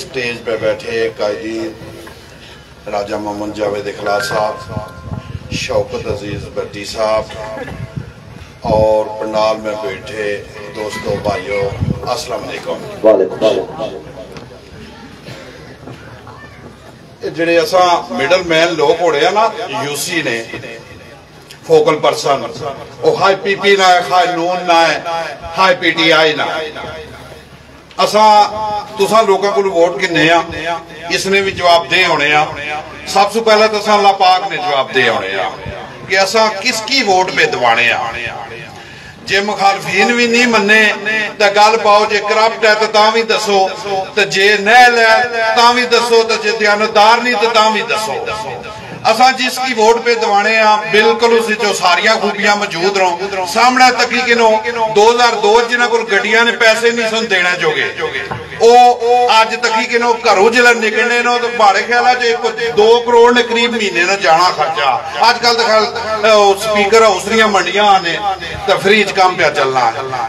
Stage पे बैठे कायदी राजा मोहम्मद जावेद इखलास साहब, शौकत अजीज भट्टी साहब और पंडाल में बैठे दोस्तों भाइयों, अस्सलाम वालेकुम। जिहड़े असां मिडल मैन लोग होड़े आ ना, यूसी ने फोकल पर्सन, वो हाई पीपी ना है, हाई नून ना है, हाई पीटीआई ना। असा तुसां लोकां कोल वोट किन्ने आ, इसने भी जवाब दे होने आ। सब से पहले तो असा अल्लाह पाक ने जवाब दे होने आ कि असा किसकी वोट पे दवाने आ। जे मुखालफीन भी नहीं मन्ने तो गल पाओ, जे करप्ट है तो भी दसो, तो जे नहल है तो भी दसो, तो जे दयानतदार नहीं तो भी दसो। असा जिसकी वोट पे दवाने आ बिल्कुल उस जो सारिया खूबियां मौजूद रहो। सामने तकी किनो 2002 जिन्हां कोल गड्डियां ने पैसे नहीं सन देने जोगे, ओ अज तकी किनो घरों जिला निकलने नो तो माड़े ख्याल 2 करोड़ ने करीब महीने ना जाना खर्चा। अजकल तो स्पीकर हाउस दियां मंडियां ने तो फ्री च काम पे चलना है।